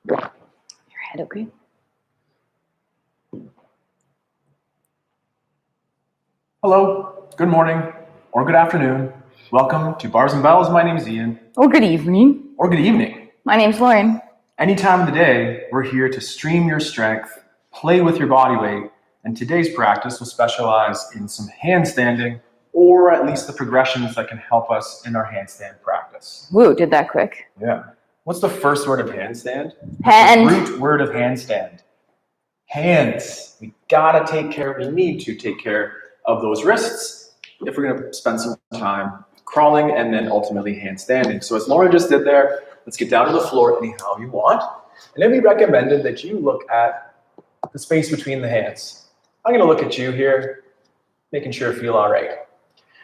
Your head, okay? Hello, good morning, or good afternoon. Welcome to Bars and Bells. My name is Ian. Or good evening. Or good evening. My name's Lauren. Any time of the day, we're here to stream your strength, play with your body weight, and today's practice will specialize in some handstanding, or at least the progressions that can help us in our handstand practice. Woo, did that quick. Yeah. What's the first word of handstand? Hand. The root word of handstand. Hands. We need to take care of those wrists if we're going to spend some time crawling and then ultimately handstanding. So as Lauren just did there, let's get down to the floor anyhow you want. And then we recommended that you look at the space between the hands. I'm going to look at you here, making sure you feel all right.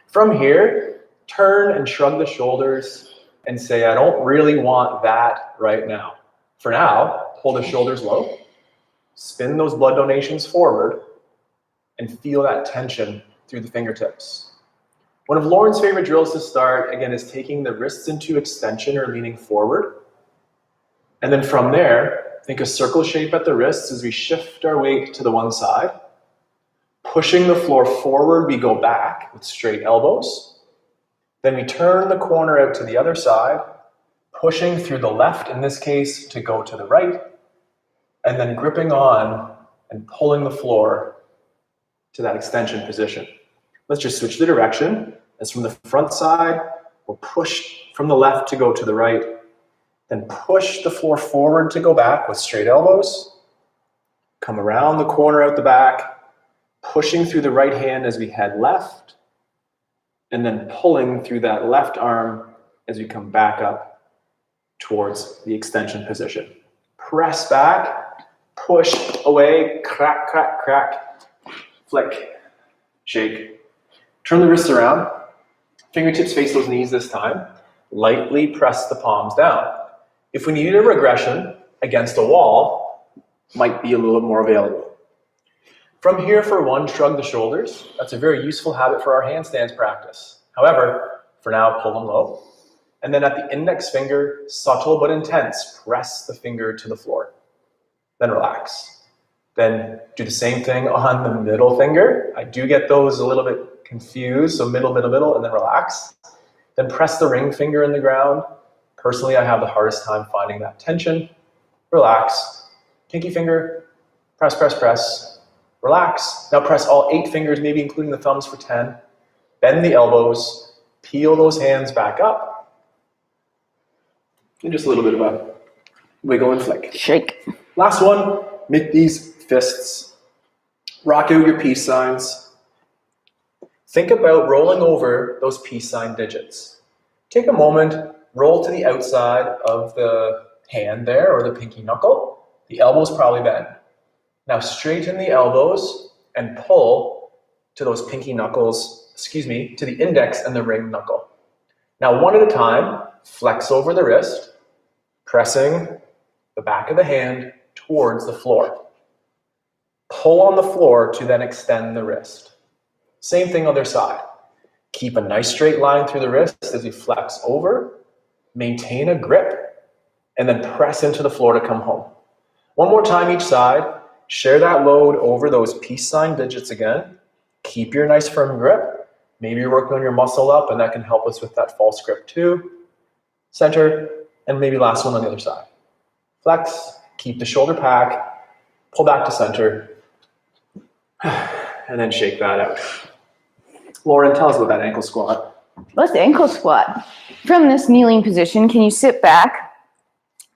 From here, turn and shrug the shoulders and say, I don't really want that right now. For now, hold the shoulders low, spin those blood donations forward, and feel that tension through the fingertips. One of Lauren's favorite drills to start, again, is taking the wrists into extension or leaning forward. And then from there, think a circle shape at the wrists as we shift our weight to the one side. Pushing the floor forward, we go back with straight elbows. Then we turn the corner out to the other side, pushing through the left, in this case, to go to the right, and then gripping on and pulling the floor to that extension position. Let's just switch the direction. As from the front side, we'll push from the left to go to the right, then push the floor forward to go back with straight elbows, come around the corner out the back, pushing through the right hand as we head left, and then pulling through that left arm as we come back up towards the extension position. Press back, push away, crack, crack, crack, flick, shake. Turn the wrists around, fingertips face those knees this time. Lightly press the palms down. If we needed a regression against a wall, might be a little more available. From here, for one, shrug the shoulders. That's a very useful habit for our handstands practice. However, for now, pull them low. And then at the index finger, subtle but intense, press the finger to the floor. Then relax. Then do the same thing on the middle finger. I do get those a little bit confused, so middle, middle, middle, and then relax. Then press the ring finger in the ground. Personally, I have the hardest time finding that tension. Relax. Pinky finger, press, press, press. Relax. Now press all 8 fingers, maybe including the thumbs for 10. Bend the elbows. Peel those hands back up. And just a little bit of a wiggle and flick. Shake. Last one, make these fists. Rock out your peace signs. Think about rolling over those peace sign digits. Take a moment, roll to the outside of the hand there, or the pinky knuckle. The elbows probably bend. Now straighten the elbows and pull to those pinky knuckles, to the index and the ring knuckle. Now one at a time, flex over the wrist, pressing the back of the hand towards the floor. Pull on the floor to then extend the wrist. Same thing other side. Keep a nice straight line through the wrist as you flex over, maintain a grip, and then press into the floor to come home. One more time each side. Share that load over those peace sign digits again. Keep your nice firm grip. Maybe you're working on your muscle up, and that can help us with that false grip too. Center, and maybe last one on the other side. Flex, keep the shoulder pack, pull back to center, and then shake that out. Lauren, tell us about that ankle squat. What's the ankle squat? From this kneeling position, can you sit back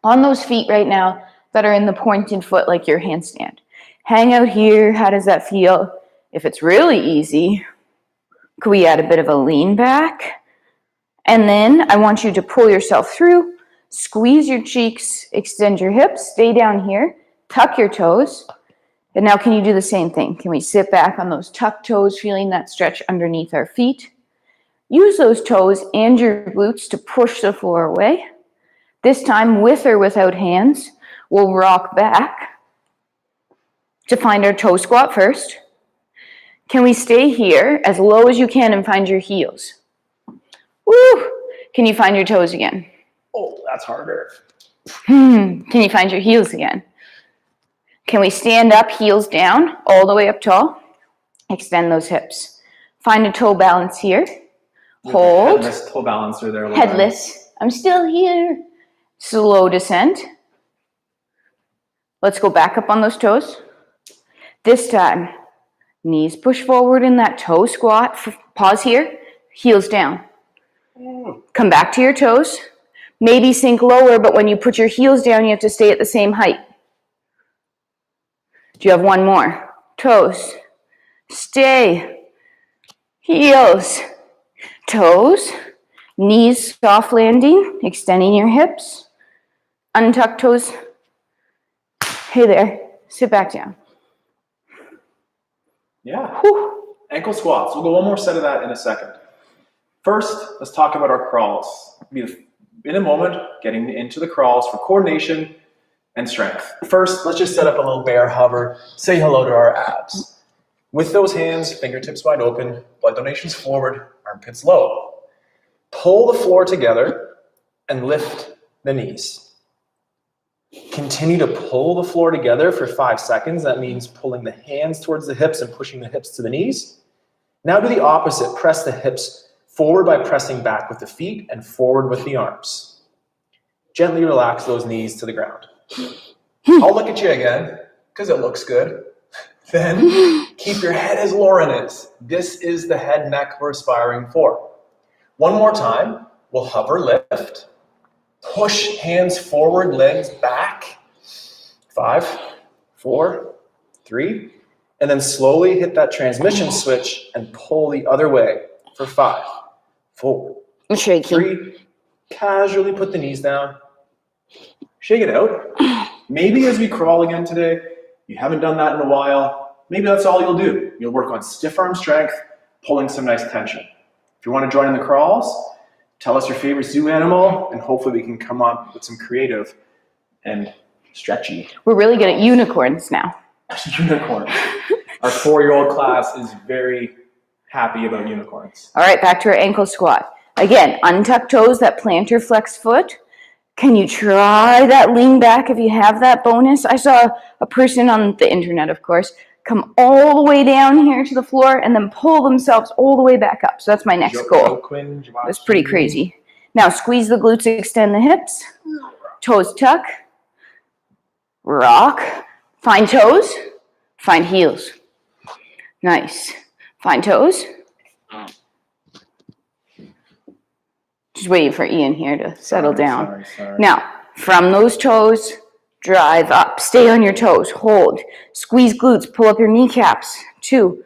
on those feet right now that are in the pointed foot like your handstand? Hang out here. How does that feel? If it's really easy, could we add a bit of a lean back? And then I want you to pull yourself through, squeeze your cheeks, extend your hips, stay down here, tuck your toes. And now can you do the same thing? Can we sit back on those tucked toes, feeling that stretch underneath our feet? Use those toes and your glutes to push the floor away. This time, with or without hands, we'll rock back to find our toe squat first. Can we stay here as low as you can and find your heels? Woo! Can you find your toes again? Oh, that's harder. Can you find your heels again? Can we stand up, heels down, all the way up tall? Extend those hips. Find a toe balance here. Hold. Headless toe balancer there. Headless. I'm still here. Slow descent. Let's go back up on those toes. This time, knees push forward in that toe squat. Pause here. Heels down. Come back to your toes. Maybe sink lower, but when you put your heels down, you have to stay at the same height. Do you have one more? Toes. Stay. Heels. Toes. Knees soft landing, extending your hips. Untuck toes. Hey there. Sit back down. Yeah. Whew. Ankle squats. We'll go one more set of that in a second. First, let's talk about our crawls. In a moment, getting into the crawls for coordination and strength. First, let's just set up a little bear hover. Say hello to our abs. With those hands, fingertips wide open, blood donations forward, armpits low. Pull the floor together and lift the knees. Continue to pull the floor together for 5 seconds. That means pulling the hands towards the hips and pushing the hips to the knees. Now do the opposite. Press the hips forward by pressing back with the feet and forward with the arms. Gently relax those knees to the ground. I'll look at you again because it looks good. Then keep your head as Lauren is. This is the head neck we're aspiring for. One more time. We'll hover, lift. Push hands forward, legs back. 5, 4, 3. And then slowly hit that transmission switch and pull the other way for 5, 4, I'm shaking. 3. Casually put the knees down. Shake it out. Maybe as we crawl again today, you haven't done that in a while, maybe that's all you'll do. You'll work on stiff arm strength, pulling some nice tension. If you want to join in the crawls, tell us your favorite zoo animal, and hopefully we can come up with some creative and stretchy. We're really good at unicorns now. Unicorns. Our 4-year-old class is very happy about unicorns. All right, back to our ankle squat. Again, untuck toes, that plantar flex foot. Can you try that lean back if you have that bonus? I saw a person on the internet, of course, come all the way down here to the floor and then pull themselves all the way back up. So that's my next goal. It was pretty crazy. Now squeeze the glutes, extend the hips. Toes tuck. Rock. Find toes. Find heels. Nice. Find toes. Just waiting for Ian here to settle down. Sorry. Now, from those toes, drive up. Stay on your toes. Hold. Squeeze glutes. Pull up your kneecaps. 2,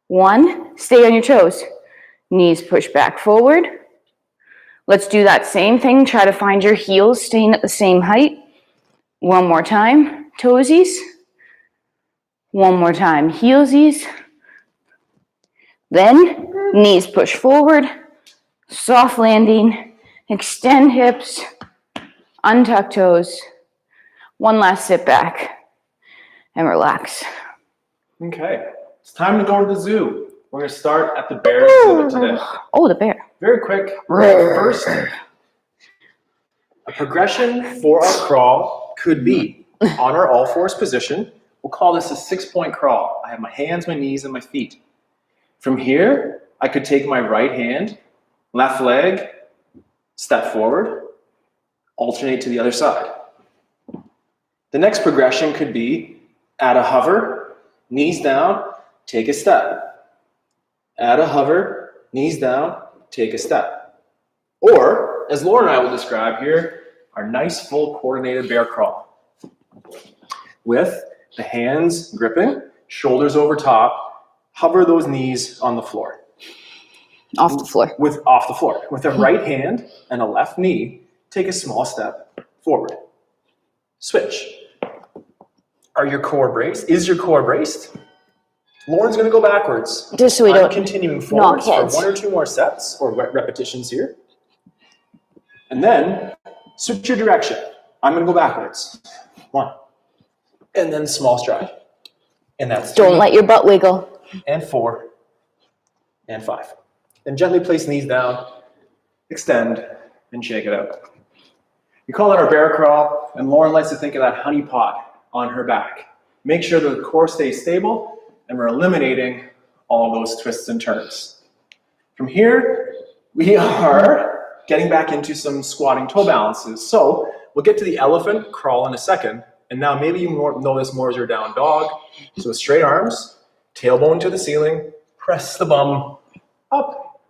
1. Stay on your toes. Knees push back forward. Let's do that same thing. Try to find your heels staying at the same height. One more time. Toesies. One more time. Heelsies. Then, knees push forward. Soft landing, extend hips, untuck toes. One last sit back and relax. Okay, it's time to go to the zoo. We're going to start at the bear exhibit today. Oh, the bear. Very quick. First, a progression for our crawl could be on our all fours position. We'll call this a 6-point crawl. I have my hands, my knees, and my feet. From here, I could take my right hand, left leg, step forward, alternate to the other side. The next progression could be add a hover, knees down, take a step. Add a hover, knees down, take a step. Or, as Laura and I will describe here, our nice full coordinated bear crawl. With the hands gripping, shoulders over top, hover those knees on the floor. Off the floor. Off the floor. With a right hand and a left knee, take a small step forward. Switch. Are your core braced? Is your core braced? Lauren's going to go backwards. Just so we don't continuing forwards for heads. 1 or 2 more sets or repetitions here. And then switch your direction. I'm going to go backwards. 1. And then small stride. And that's 3. Don't let your butt wiggle. And 4. And 5. Then gently place knees down, extend, and shake it out. We call it our bear crawl, and Lauren likes to think of that honey pot on her back. Make sure the core stays stable, and we're eliminating all those twists and turns. From here, we are getting back into some squatting toe balances. So we'll get to the elephant crawl in a second, and now maybe you know this more as your down dog. So straight arms, tailbone to the ceiling, press the bum up.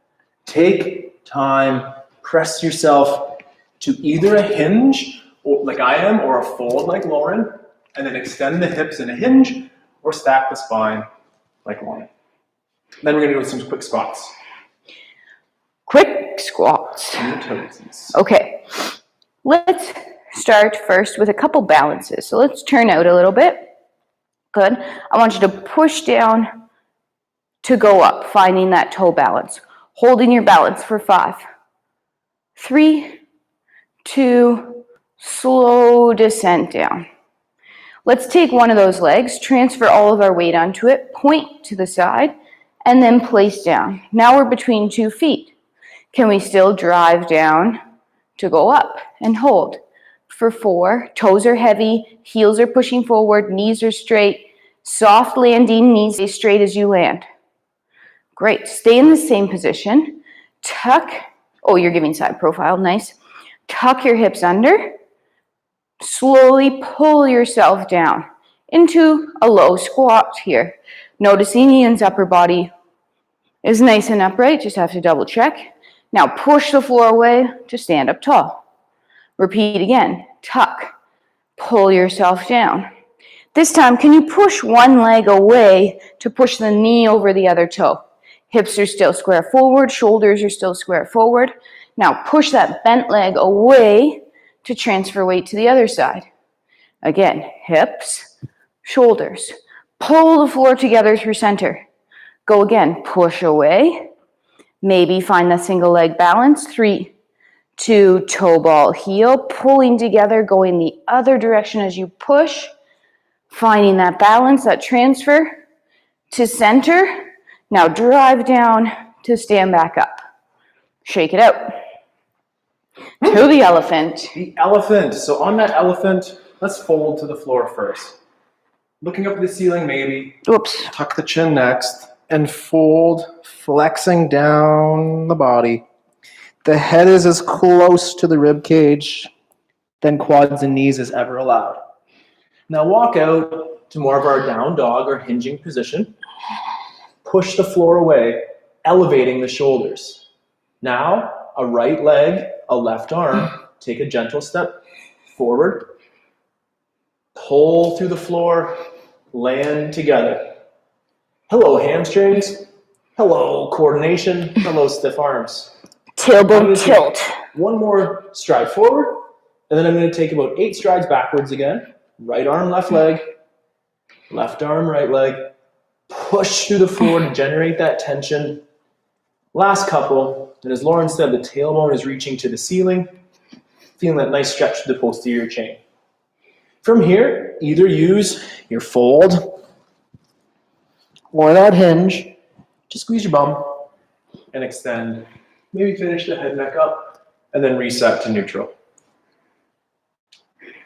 Take time, press yourself to either a hinge, like I am, or a fold like Lauren, and then extend the hips in a hinge, or stack the spine like Lauren. Then we're gonna do some quick squats. Quick squats. On your toesies. Okay, let's start first with a couple balances. So let's turn out a little bit. Good. I want you to push down to go up, finding that toe balance. Holding your balance for 5, 3, 2, slow descent down. Let's take one of those legs, transfer all of our weight onto it, point to the side, and then place down. Now we're between 2 feet. Can we still drive down to go up and hold? For 4, toes are heavy, heels are pushing forward, knees are straight, soft landing, knees stay straight as you land. Great, stay in the same position. Tuck, oh, you're giving side profile, nice. Tuck your hips under. Slowly pull yourself down into a low squat here. Noticing Ian's upper body is nice and upright, just have to double check. Now push the floor away to stand up tall. Repeat again, tuck, pull yourself down. This time, can you push one leg away to push the knee over the other toe? Hips are still square forward, shoulders are still square forward. Now push that bent leg away to transfer weight to the other side. Again, hips, shoulders. Pull the floor together through center. Go again, push away. Maybe find the single leg balance. 3, 2, toe ball, heel. Pulling together, going the other direction as you push. Finding that balance, that transfer to center. Now drive down to stand back up. Shake it out. To the elephant. The elephant. So on that elephant, let's fold to the floor first. Looking up at the ceiling maybe. Oops. Tuck the chin next. And fold, flexing down the body. The head is as close to the rib cage than quads and knees is ever allowed. Now walk out to more of our down dog or hinging position. Push the floor away, elevating the shoulders. Now, a right leg, a left arm, take a gentle step forward. Pull through the floor, land together. Hello, hamstrings. Hello, coordination. Hello, stiff arms. Tailbone tilt. One more stride forward, and then I'm going to take about 8 strides backwards again. Right arm, left leg. Left arm, right leg. Push through the floor to generate that tension. Last couple, and as Lauren said, the tailbone is reaching to the ceiling. Feeling that nice stretch to the posterior chain. From here, either use your fold or that hinge to squeeze your bum and extend. Maybe finish the head neck up and then reset to neutral.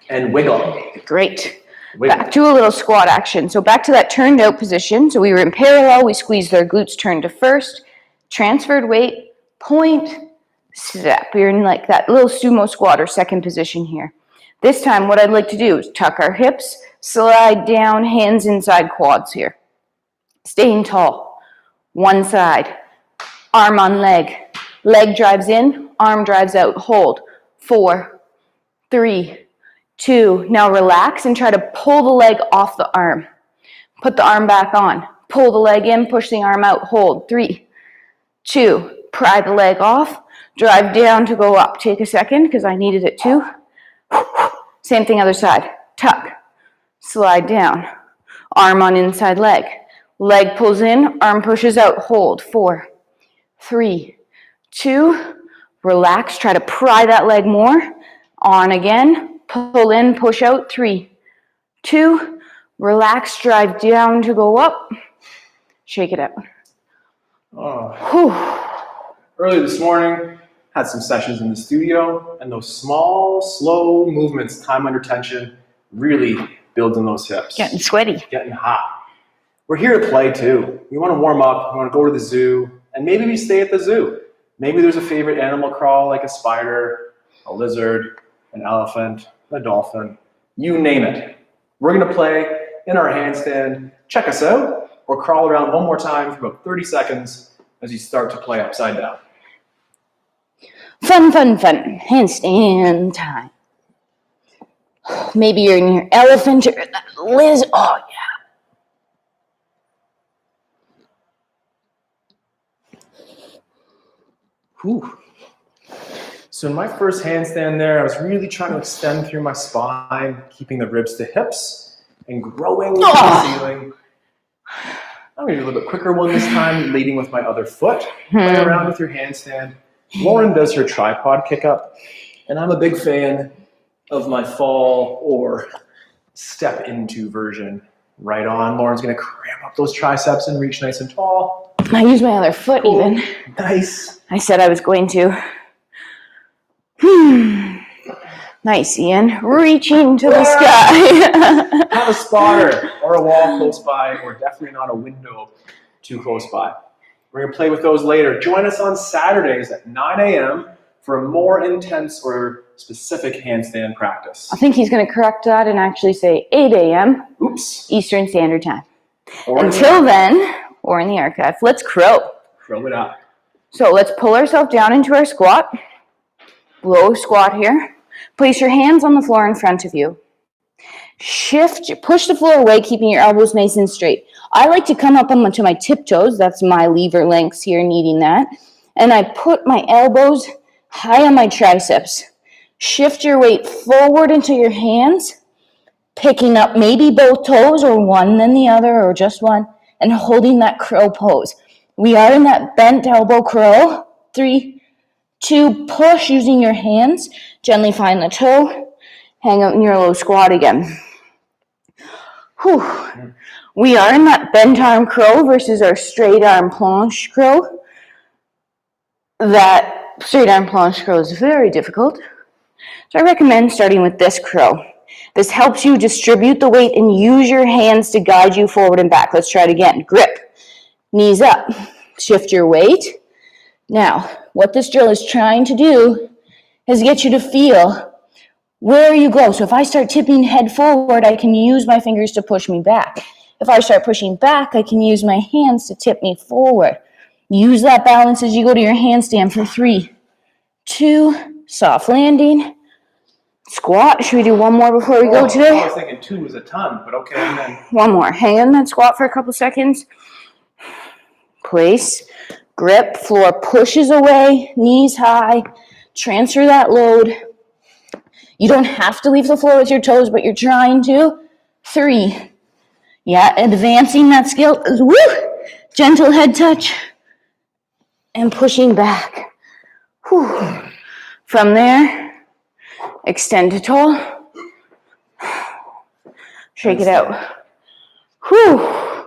And wiggle. Great. Wiggle. Back to a little squat action. So back to that turned out position. So we were in parallel, we squeezed our glutes, turned to first, transferred weight, point, step. We're in like that little sumo squat or second position here. This time what I'd like to do is tuck our hips, slide down, hands inside quads here. Staying tall. One side. Arm on leg. Leg drives in, arm drives out. Hold. 4, 3, 2. Now relax and try to pull the leg off the arm. Put the arm back on. Pull the leg in, push the arm out. Hold. 3, 2. Pry the leg off. Drive down to go up. Take a second because I needed it too. Same thing other side. Tuck. Slide down. Arm on inside leg. Leg pulls in, arm pushes out. Hold. 4, 3, 2. Relax. Try to pry that leg more. On again. Pull in, push out. 3, 2. Relax. Drive down to go up. Shake it out. Early this morning, had some sessions in the studio, and those small, slow movements, time under tension, really building those hips. Getting sweaty. Getting hot. We're here to play too. We want to warm up, we want to go to the zoo, and maybe we stay at the zoo. Maybe there's a favorite animal crawl like a spider, a lizard, an elephant, a dolphin, you name it. We're going to play in our handstand. Check us out, or crawl around one more time for about 30 seconds as you start to play upside down. Fun, fun, fun. Handstand time. Maybe you're in your elephant or lizard. Oh, yeah. Whew. So in my first handstand there, I was really trying to extend through my spine, keeping the ribs to hips and growing to the ceiling. I'm going to do a little bit quicker one this time, leading with my other foot. Play around with your handstand. Lauren does her tripod kick up, and I'm a big fan of my fall or step into version. Right on. Lauren's going to cramp up those triceps and reach nice and tall. I use my other foot even. Nice. I said I was going to. Nice, Ian. Reaching to the sky. Have a spotter or a wall close by, or definitely not a window too close by. We're going to play with those later. Join us on Saturdays at 9 a.m. for a more intense or specific handstand practice. I think he's going to correct that and actually say 8 a.m. Oops. Eastern Standard Time. Or Until then, or in the archive, let's crow. Crow it up. So let's pull ourselves down into our squat. Low squat here. Place your hands on the floor in front of you. Shift, push the floor away, keeping your elbows nice and straight. I like to come up onto my tiptoes. That's my lever lengths here, needing that. And I put my elbows high on my triceps. Shift your weight forward into your hands, picking up maybe both toes or one then the other or just one, and holding that crow pose. We are in that bent elbow crow. 3, 2, push using your hands. Gently find the toe. Hang out in your low squat again. Whew. We are in that bent arm crow versus our straight arm planche crow. That straight arm planche crow is very difficult. So I recommend starting with this crow. This helps you distribute the weight and use your hands to guide you forward and back. Let's try it again. Grip. Knees up. Shift your weight. Now, what this drill is trying to do is get you to feel where you go. So if I start tipping head forward, I can use my fingers to push me back. If I start pushing back, I can use my hands to tip me forward. Use that balance as you go to your handstand for 3, 2, soft landing. Squat. Should we do one more before we go today? I was thinking 2 was a ton, but okay. And then one more. Hang in that squat for a couple seconds. Place. Grip. Floor pushes away. Knees high. Transfer that load. You don't have to leave the floor with your toes, but you're trying to. 3. Yeah, advancing that skill. Woo! Gentle head touch. And pushing back. Whew. From there, extend to tall. Shake it out. Whew.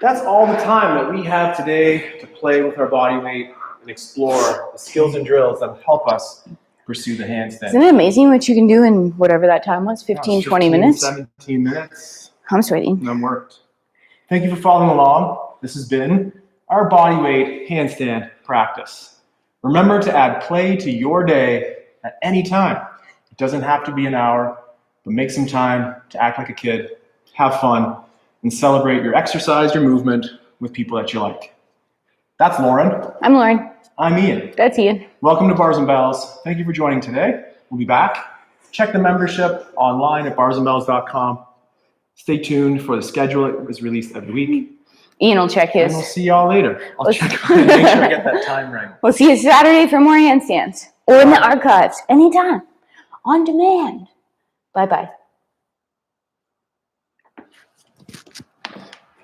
That's all the time that we have today to play with our body weight and explore the skills and drills that help us pursue the handstand. Isn't it amazing what you can do in whatever that time was? 15, 20 minutes? 17 minutes. I'm sweating. And I'm worked. Thank you for following along. This has been our body weight handstand practice. Remember to add play to your day at any time. It doesn't have to be an hour, but make some time to act like a kid, have fun, and celebrate your exercise, your movement with people that you like. That's Lauren. I'm Lauren. I'm Ian. That's Ian. Welcome to Bars and Bells. Thank you for joining today. We'll be back. Check the membership online at barsandbells.com. Stay tuned for the schedule. It was released every week. Ian will check his. And we'll see y'all later. I'll check and make sure I get that time right. We'll see you Saturday for more handstands or in the archives anytime on demand. Bye-bye.